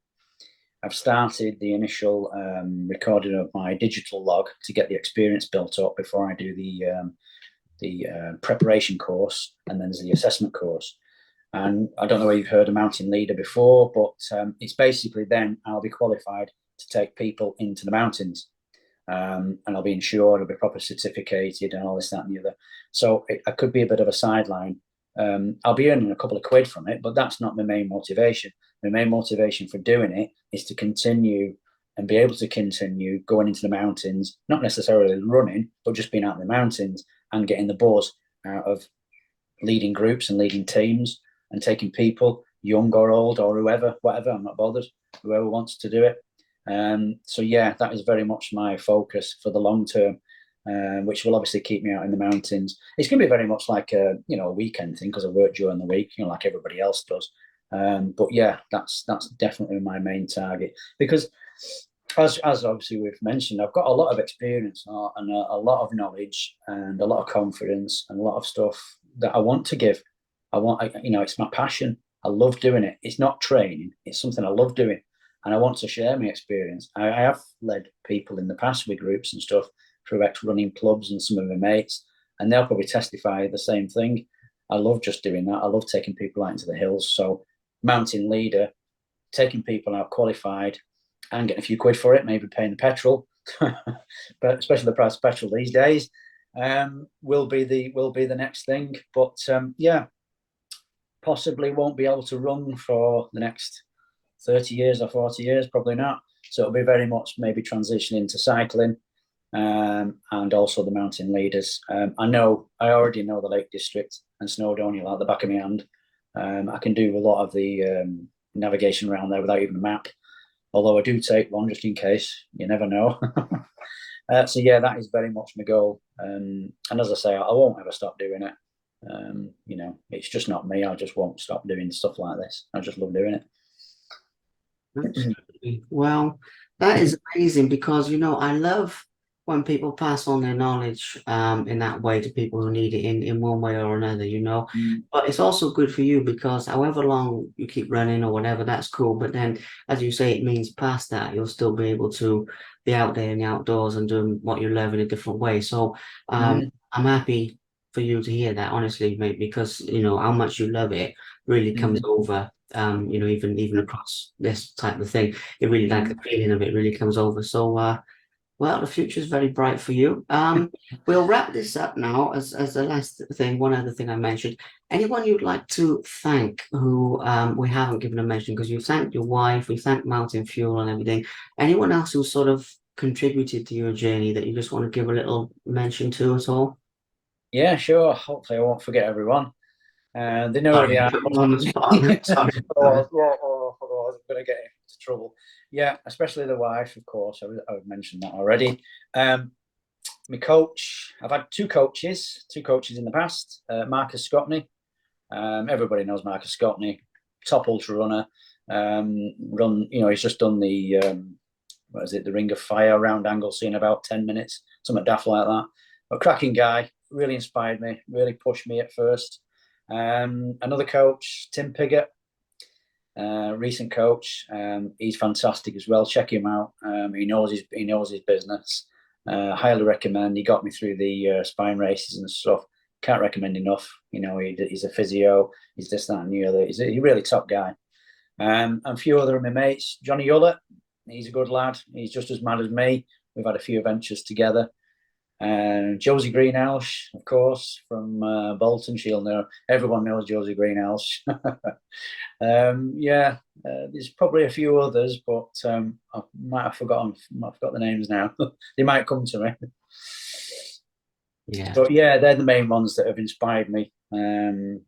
I've started the initial recording of my digital log to get the experience built up before I do the preparation course, and then there's the assessment course. And I don't know whether you've heard of mountain leader before, but it's basically then I'll be qualified to take people into the mountains. And I'll be insured, I'll be proper certificated, and all this, that, and the other. So I could be a bit of a sideline. I'll be earning a couple of quid from it, but that's not my main motivation. My main motivation for doing it is to continue and be able to continue going into the mountains, not necessarily running, but just being out in the mountains and getting the buzz out of leading groups and leading teams and taking people, young or old or whoever, whatever, I'm not bothered, whoever wants to do it. So yeah, that is very much my focus for the long term, which will obviously keep me out in the mountains. It's going to be very much like a weekend thing because I work during the week, like everybody else does. But yeah, that's definitely my main target because as obviously we've mentioned, I've got a lot of experience and a lot of knowledge and a lot of confidence and a lot of stuff that I want to give. It's my passion. I love doing it. It's not training. It's something I love doing, and I want to share my experience. I have led people in the past with groups and stuff through ex-running clubs and some of my mates, and they'll probably testify the same thing. I love just doing that. I love taking people out into the hills. So, mountain leader, taking people out qualified, and getting a few quid for it, maybe paying the petrol, but especially the price of petrol these days, will be the next thing. But yeah, possibly won't be able to run for the next 30 years or 40 years, probably not. So it'll be very much maybe transitioning to cycling, and also the mountain leaders. I already know the Lake District and Snowdonia like the back of my hand. I can do a lot of the navigation around there without even a map, although I do take one just in case. You never know. So yeah, that is very much my goal. And as I say, I won't ever stop doing it. It's just not me. I just won't stop doing stuff like this. I just love doing it. Absolutely. Well, that is amazing because, I love when people pass on their knowledge in that way to people who need it in one way or another. Mm, But it's also good for you because however long you keep running or whatever, that's cool. But then, as you say, it means past that, you'll still be able to be out there in the outdoors and doing what you love in a different way. So mm, I'm happy for you to hear that, honestly, mate, because you know how much you love it really comes over. You know, even across this type of thing, it really like the feeling of it really comes over. So, well, the future is very bright for you. We'll wrap this up now as the last thing. One other thing I mentioned. Anyone you'd like to thank who we haven't given a mention because you thanked your wife, we thanked Mountain Fuel and everything. Anyone else who sort of contributed to your journey that you just want to give a little mention to at all? Yeah, sure. Hopefully, I won't forget everyone. They know who Sorry, they are. put you on the spot. Sorry. Sorry. Otherwise, I'm going to get into trouble. Yeah, especially the wife, of course. I would mention that already. My coach, I've had two coaches in the past. Marcus Scotney. Everybody knows Marcus Scotney, top ultra runner. He's just done the the Ring of Fire round Anglesey in about 10 minutes, something daft like that. A cracking guy, really inspired me, really pushed me at first. Another coach, Tim Piggott, recent coach. He's fantastic as well. Check him out. He knows his business. Highly recommend. He got me through the spine races and stuff. Can't recommend enough. You know, he's a physio. He's this, that, and the other. He's a really top guy. And a few other of my mates. Johnny Ullett, he's a good lad. He's just as mad as me. We've had a few adventures together. And Josie Greenhouse, of course, from Bolton. Everyone knows Josie Greenhouse. There's probably a few others, but I might have forgotten. The names now. They might come to me. Yeah. But yeah, they're the main ones that have inspired me. And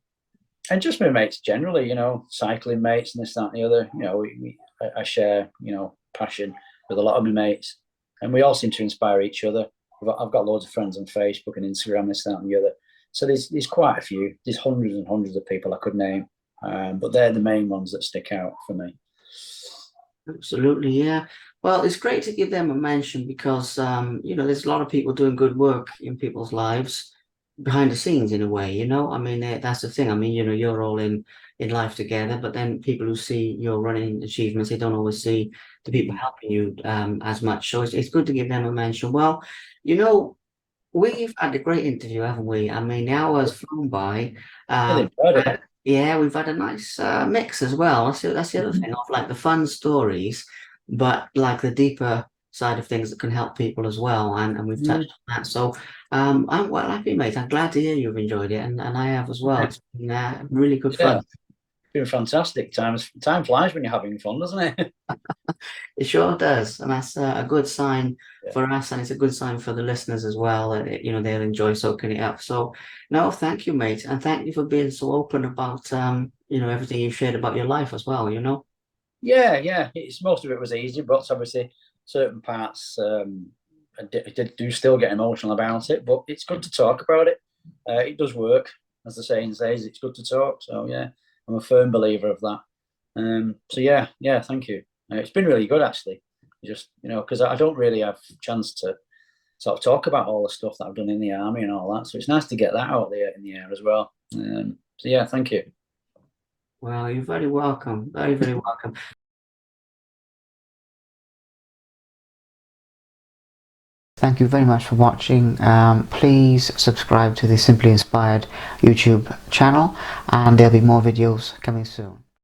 just my mates generally, you know, cycling mates and this, that, and the other. You know, I share, you know, passion with a lot of my mates, and we all seem to inspire each other. I've got loads of friends on Facebook and Instagram, this, that, and the other. So there's quite a few. There's hundreds and hundreds of people I could name, but they're the main ones that stick out for me. Absolutely, yeah. Well, it's great to give them a mention because you know, there's a lot of people doing good work in people's lives behind the scenes in a way, you know. I mean, that's the thing. I mean, you know, you're all in life together, but then people who see your running achievements, they don't always see the people helping you as much. So it's good to give them a mention. Well, you know, we've had a great interview, haven't we? I mean, the hour's flown by. Really Um, enjoyed it. yeah, we've had a nice mix as well. That's the other thing of like the fun stories, but like the deeper side of things that can help people as well. And we've touched on that. So I'm well happy, mate. I'm glad to hear you've enjoyed it, and I have as well. It's been really good Yeah, fun. it's been fantastic. Time flies when you're having fun, doesn't it? It sure does, and that's a good sign Yeah. for us, and it's a good sign for the listeners as well. You know, they'll enjoy soaking it up. So, no, thank you, mate, and thank you for being so open about you know, everything you shared about your life as well. You know. Yeah. It's most of it was easy, but obviously certain parts I do still get emotional about it. But it's good to talk about it. It does work, as the saying says. It's good to talk. So yeah, I'm a firm believer of that. So yeah. Thank you. It's been really good actually. Just because I don't really have a chance to sort of talk about all the stuff that I've done in the army and all that. So it's nice to get that out there in the air as well. So yeah, thank you. Well, you're very welcome. Very, very welcome. Thank you very much for watching. Please subscribe to the Simply Inspired YouTube channel, and there'll be more videos coming soon.